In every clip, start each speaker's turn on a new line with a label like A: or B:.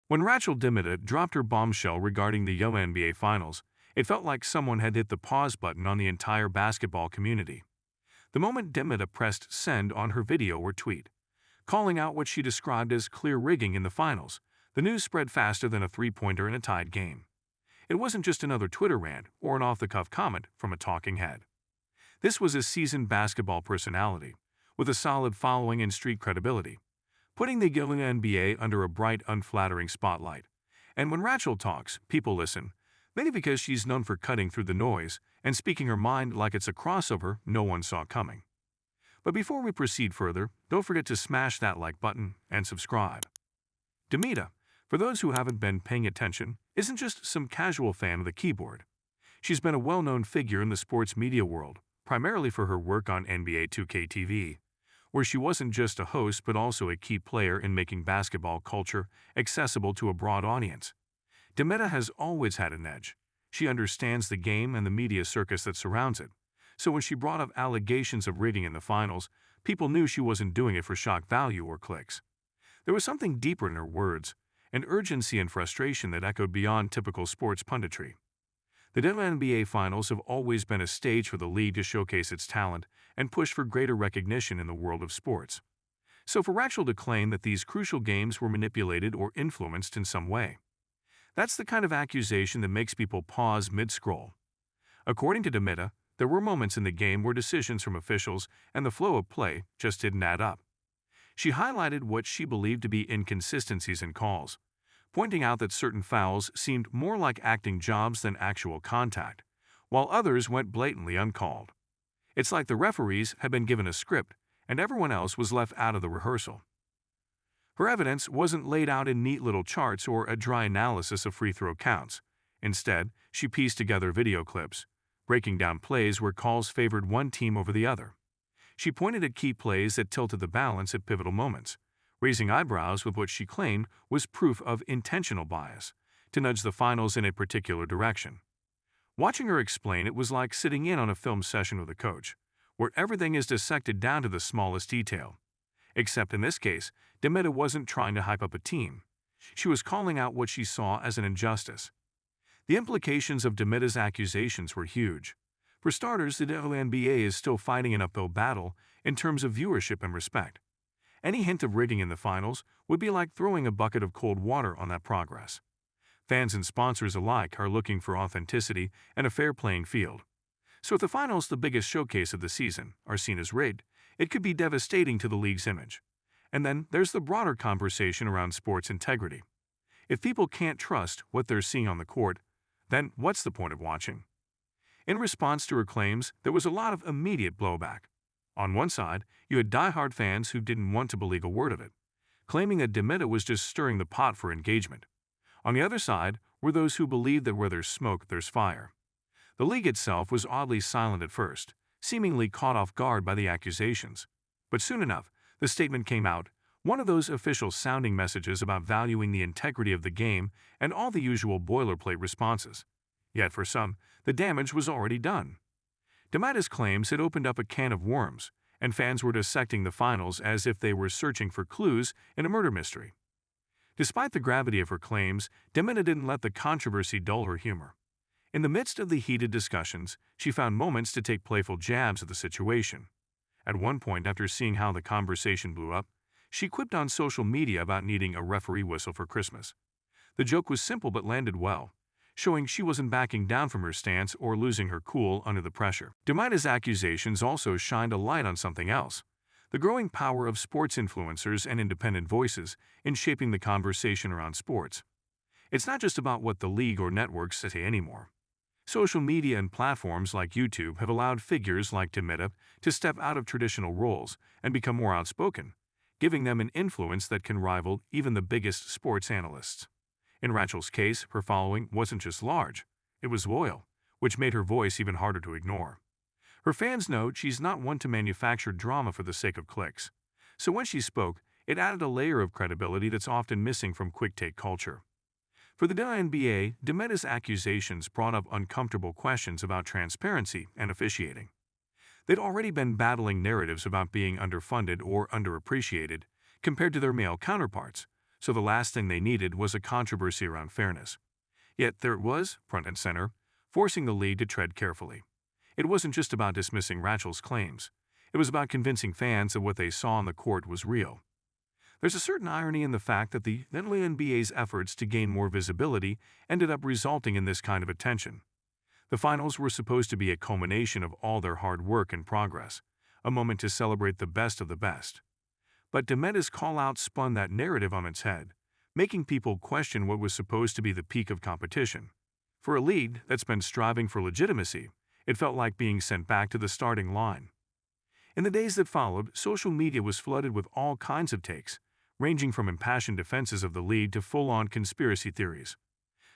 A: When Rachel DeMita dropped her bombshell regarding the WNBA Finals, it felt like someone had hit the pause button on the entire basketball community. The moment DeMita pressed send on her video or tweet, calling out what she described as clear rigging in the finals, the news spread faster than a three-pointer in a tied game. It wasn't just another Twitter rant or an off-the-cuff comment from a talking head. This was a seasoned basketball personality, with a solid following and street credibility, putting the WNBA under a bright, unflattering spotlight. And when Rachel talks, people listen, mainly because she's known for cutting through the noise and speaking her mind like it's a crossover no one saw coming. But before we proceed further, don't forget to smash that like button and subscribe. DeMita, for those who haven't been paying attention, isn't just some casual fan of the keyboard. She's been a well-known figure in the sports media world, primarily for her work on NBA 2K TV, where she wasn't just a host but also a key player in making basketball culture accessible to a broad audience. DeMita has always had an edge. She understands the game and the media circus that surrounds it. So when she brought up allegations of rigging in the finals, people knew she wasn't doing it for shock value or clicks. There was something deeper in her words, an urgency and frustration that echoed beyond typical sports punditry. The WNBA Finals have always been a stage for the league to showcase its talent and push for greater recognition in the world of sports. So for Rachel to claim that these crucial games were manipulated or influenced in some way, that's the kind of accusation that makes people pause mid-scroll. According to DeMita, there were moments in the game where decisions from officials and the flow of play just didn't add up. She highlighted what she believed to be inconsistencies in calls, pointing out that certain fouls seemed more like acting jobs than actual contact, while others went blatantly uncalled. It's like the referees had been given a script and everyone else was left out of the rehearsal. Her evidence wasn't laid out in neat little charts or a dry analysis of free throw counts. Instead, she pieced together video clips, breaking down plays where calls favored one team over the other. She pointed at key plays that tilted the balance at pivotal moments, raising eyebrows with what she claimed was proof of intentional bias, to nudge the finals in a particular direction. Watching her explain it was like sitting in on a film session with a coach, where everything is dissected down to the smallest detail. Except in this case, DeMita wasn't trying to hype up a team. She was calling out what she saw as an injustice. The implications of DeMita's accusations were huge. For starters, the WNBA is still fighting an uphill battle in terms of viewership and respect. Any hint of rigging in the finals would be like throwing a bucket of cold water on that progress. Fans and sponsors alike are looking for authenticity and a fair playing field. So if the finals, the biggest showcase of the season, are seen as rigged, it could be devastating to the league's image. And then there's the broader conversation around sports integrity. If people can't trust what they're seeing on the court, then what's the point of watching? In response to her claims, there was a lot of immediate blowback. On one side, you had die-hard fans who didn't want to believe a word of it, claiming that DeMita was just stirring the pot for engagement. On the other side were those who believed that where there's smoke, there's fire. The league itself was oddly silent at first, seemingly caught off guard by the accusations. But soon enough, the statement came out, one of those official sounding messages about valuing the integrity of the game and all the usual boilerplate responses. Yet for some, the damage was already done. DeMita's claims had opened up a can of worms, and fans were dissecting the finals as if they were searching for clues in a murder mystery. Despite the gravity of her claims, DeMita didn't let the controversy dull her humor. In the midst of the heated discussions, she found moments to take playful jabs at the situation. At one point, after seeing how the conversation blew up, she quipped on social media about needing a referee whistle for Christmas. The joke was simple but landed well, showing she wasn't backing down from her stance or losing her cool under the pressure. DeMita's accusations also shined a light on something else: the growing power of sports influencers and independent voices in shaping the conversation around sports. It's not just about what the league or networks say anymore. Social media and platforms like YouTube have allowed figures like DeMita to step out of traditional roles and become more outspoken, giving them an influence that can rival even the biggest sports analysts. In Rachel's case, her following wasn't just large, it was loyal, which made her voice even harder to ignore. Her fans know she's not one to manufacture drama for the sake of clicks, so when she spoke, it added a layer of credibility that's often missing from quick-take culture. For the WNBA, DeMita's accusations brought up uncomfortable questions about transparency and officiating. They'd already been battling narratives about being underfunded or underappreciated compared to their male counterparts, so the last thing they needed was a controversy around fairness. Yet there it was, front and center, forcing the league to tread carefully. It wasn't just about dismissing Rachel's claims. It was about convincing fans that what they saw on the court was real. There's a certain irony in the fact that the WNBA's efforts to gain more visibility ended up resulting in this kind of attention. The finals were supposed to be a culmination of all their hard work and progress, a moment to celebrate the best of the best. But DeMita's call-out spun that narrative on its head, making people question what was supposed to be the peak of competition. For a league that's been striving for legitimacy, it felt like being sent back to the starting line. In the days that followed, social media was flooded with all kinds of takes, ranging from impassioned defenses of the league to full-on conspiracy theories.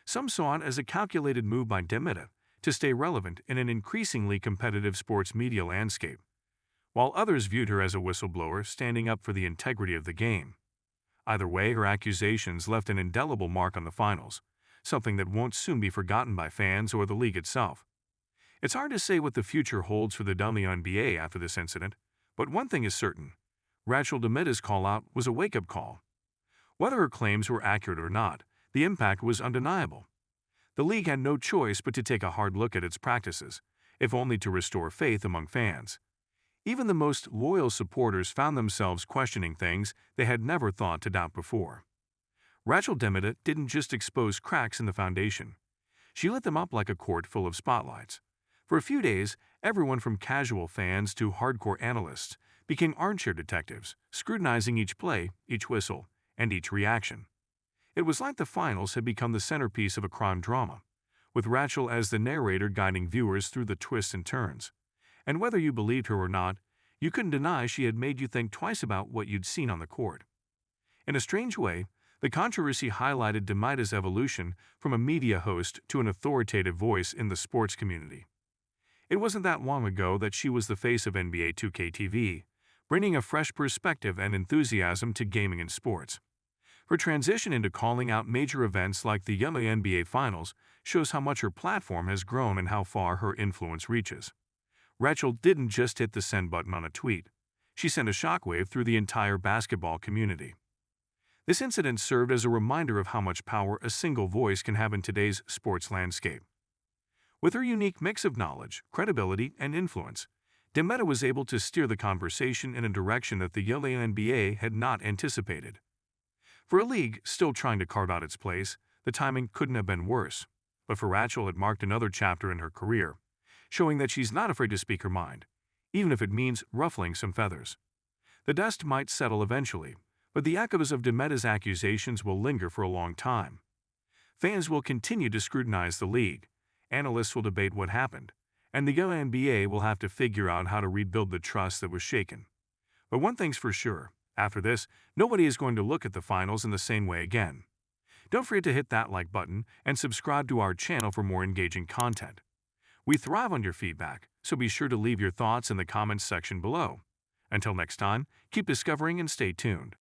A: Some saw it as a calculated move by DeMita to stay relevant in an increasingly competitive sports media landscape, while others viewed her as a whistleblower standing up for the integrity of the game. Either way, her accusations left an indelible mark on the finals, something that won't soon be forgotten by fans or the league itself. It's hard to say what the future holds for the WNBA after this incident, but one thing is certain: Rachel DeMita's call-out was a wake-up call. Whether her claims were accurate or not, the impact was undeniable. The league had no choice but to take a hard look at its practices, if only to restore faith among fans. Even the most loyal supporters found themselves questioning things they had never thought to doubt before. Rachel DeMita didn't just expose cracks in the foundation. She lit them up like a court full of spotlights. For a few days, everyone from casual fans to hardcore analysts became armchair detectives, scrutinizing each play, each whistle, and each reaction. It was like the finals had become the centerpiece of a crime drama, with Rachel as the narrator guiding viewers through the twists and turns. And whether you believed her or not, you couldn't deny she had made you think twice about what you'd seen on the court. In a strange way, the controversy highlighted DeMita's evolution from a media host to an authoritative voice in the sports community. It wasn't that long ago that she was the face of NBA 2K TV, bringing a fresh perspective and enthusiasm to gaming and sports. Her transition into calling out major events like the WNBA Finals shows how much her platform has grown and how far her influence reaches. Rachel didn't just hit the send button on a tweet. She sent a shockwave through the entire basketball community. This incident served as a reminder of how much power a single voice can have in today's sports landscape. With her unique mix of knowledge, credibility, and influence, DeMita was able to steer the conversation in a direction that the WNBA had not anticipated. For a league still trying to carve out its place, the timing couldn't have been worse. But for Rachel, it marked another chapter in her career, showing that she's not afraid to speak her mind, even if it means ruffling some feathers. The dust might settle eventually, but the echoes of DeMita's accusations will linger for a long time. Fans will continue to scrutinize the league, analysts will debate what happened, and the WNBA will have to figure out how to rebuild the trust that was shaken. But one thing's for sure: after this, nobody is going to look at the finals in the same way again. Don't forget to hit that like button and subscribe to our channel for more engaging content. We thrive on your feedback, so be sure to leave your thoughts in the comments section below. Until next time, keep discovering and stay tuned.